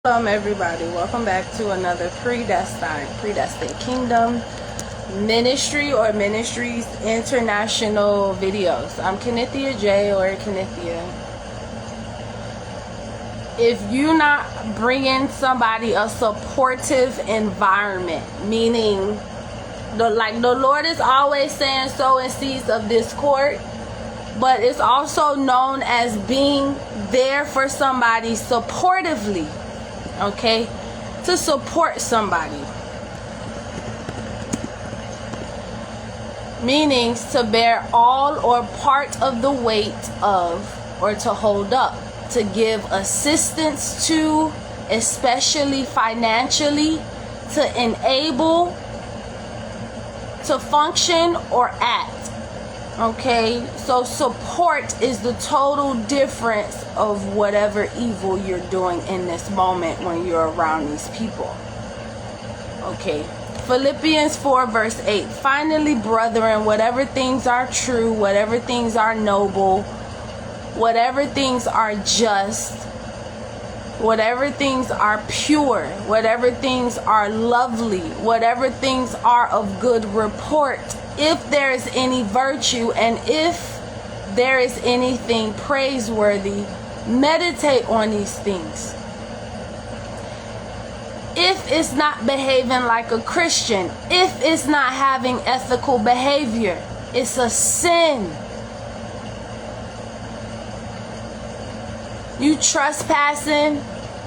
Welcome everybody, welcome back to another Predestined Kingdom Ministry or Ministries International videos. I'm Kenithia J or Kenithia. If you're not bringing somebody a supportive environment, meaning the Lord is always saying sow in seeds of discord, but it's also known as being there for somebody supportively. Okay, to support somebody, meaning to bear all or part of the weight of, or to hold up, to give assistance to, especially financially, to enable, to function or act. Okay, so support is the total difference of whatever evil you're doing in this moment when you're around these people. Okay, Philippians 4 verse 8. Finally, brethren, whatever things are true, whatever things are noble, whatever things are just, whatever things are pure, whatever things are lovely, whatever things are of good report, if there is any virtue and if there is anything praiseworthy, meditate on these things. If it's not behaving like a Christian, if it's not having ethical behavior, it's a sin. You trespassing,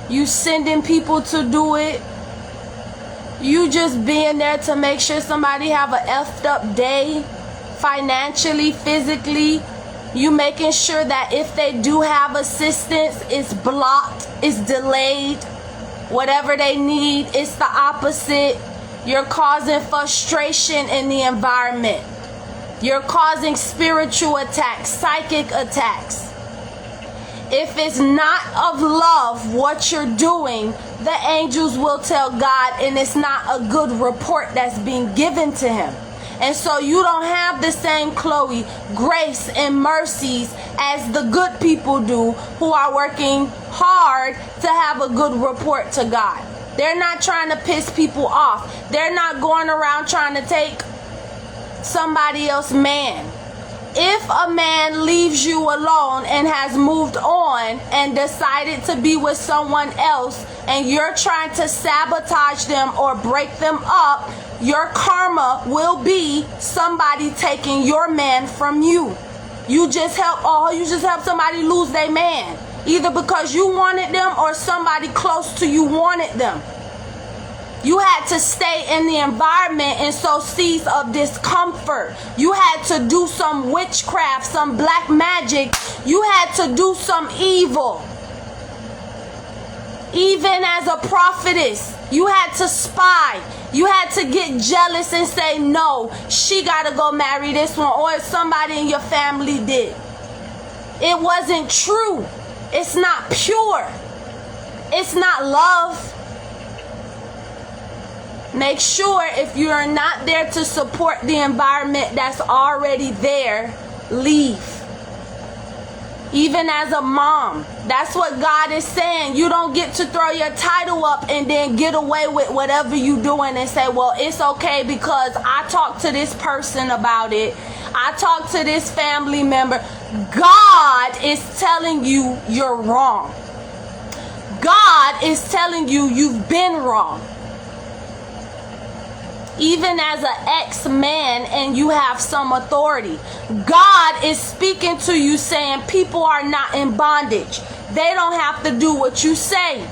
you sending people to do it, you just being there to make sure somebody have a effed up day, financially, physically, you making sure that if they do have assistance, it's blocked, it's delayed, whatever they need, it's the opposite. You're causing frustration in the environment. You're causing spiritual attacks, psychic attacks. If it's not of love what you're doing, the angels will tell God, and it's not a good report that's being given to him. And so you don't have the same Chloe, grace, and mercies as the good people do who are working hard to have a good report to God. They're not trying to piss people off. They're not going around trying to take somebody else's man. If a man leaves you alone and has moved on and decided to be with someone else, and you're trying to sabotage them or break them up, your karma will be somebody taking your man from you. You just help somebody lose their man, either because you wanted them or somebody close to you wanted them. You had to stay in the environment and sow seeds of discomfort. You had to do some witchcraft, some black magic. You had to do some evil. Even as a prophetess, you had to spy. You had to get jealous and say, no, she got to go marry this one, or if somebody in your family did. It wasn't true. It's not pure. It's not love. Make sure if you're not there to support the environment that's already there, leave. Even as a mom, that's what God is saying. You don't get to throw your title up and then get away with whatever you doing and say, well, it's okay because I talked to this person about it. I talked to this family member. God is telling you you're wrong. God is telling you you've been wrong. Even as an ex-man and you have some authority, God is speaking to you saying people are not in bondage. They don't have to do what you say.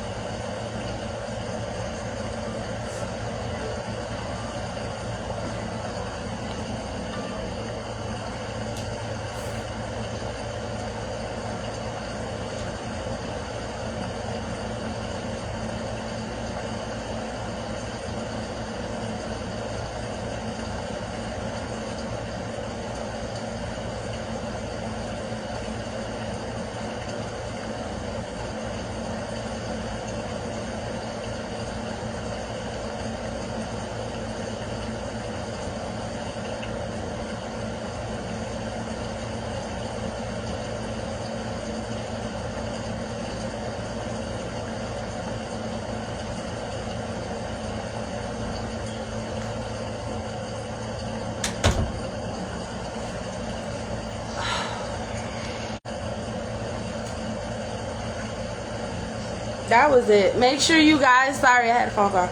That was it. Make sure you guys, sorry I had a phone call.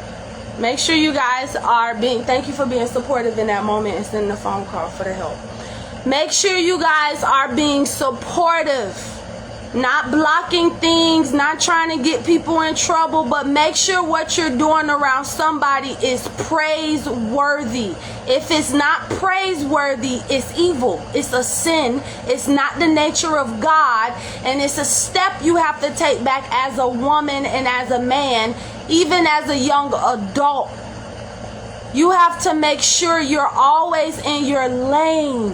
Make sure you guys are thank you for being supportive in that moment and sending a phone call for the help. Make sure you guys are being supportive. Not blocking things, not trying to get people in trouble, but make sure what you're doing around somebody is praiseworthy. If it's not praiseworthy, it's evil. It's a sin. It's not the nature of God. And it's a step you have to take back as a woman and as a man, even as a young adult. You have to make sure you're always in your lane.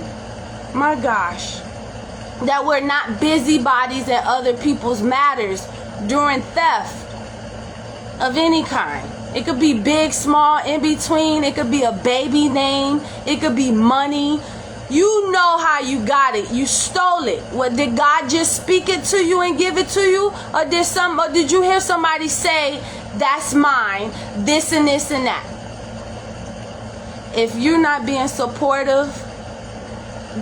My gosh. That we're not busybodies in other people's matters during theft of any kind. It could be big, small, in between. It could be a baby name. It could be money. You know how you got it. You stole it. What, did God just speak it to you and give it to you? Or did you hear somebody say, that's mine, this and this and that? If you're not being supportive,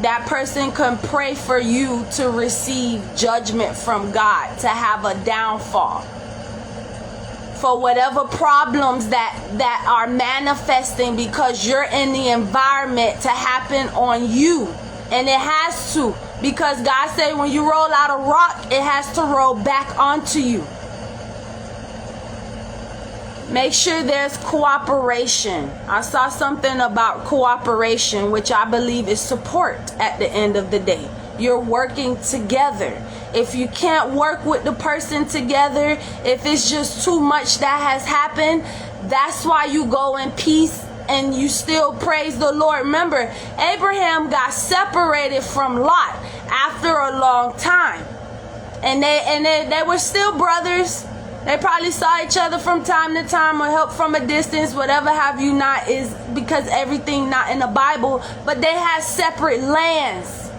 that person can pray for you to receive judgment from God, to have a downfall. For whatever problems that are manifesting because you're in the environment to happen on you. And it has to. Because God said when you roll out a rock, it has to roll back onto you. Make sure there's cooperation. I saw something about cooperation, which I believe is support at the end of the day. You're working together. If you can't work with the person together, if it's just too much that has happened, that's why you go in peace and you still praise the Lord. Remember, Abraham got separated from Lot after a long time. And they were still brothers. They probably saw each other from time to time or help from a distance, whatever have you not, is because everything not in the Bible, but they had separate lands.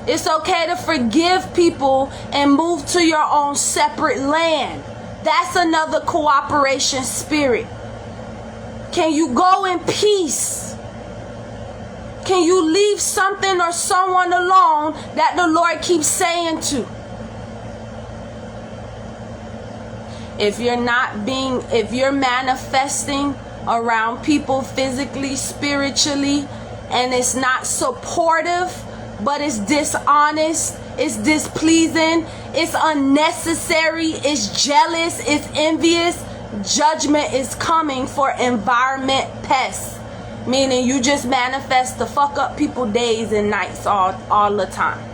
It's okay to forgive people and move to your own separate land. That's another cooperation spirit. Can you go in peace? Can you leave something or someone alone that the Lord keeps saying to? If you're manifesting around people physically, spiritually, and it's not supportive, but it's dishonest, it's displeasing, it's unnecessary, it's jealous, it's envious, judgment is coming for environment pests. Meaning you just manifest to fuck up people days and nights all the time.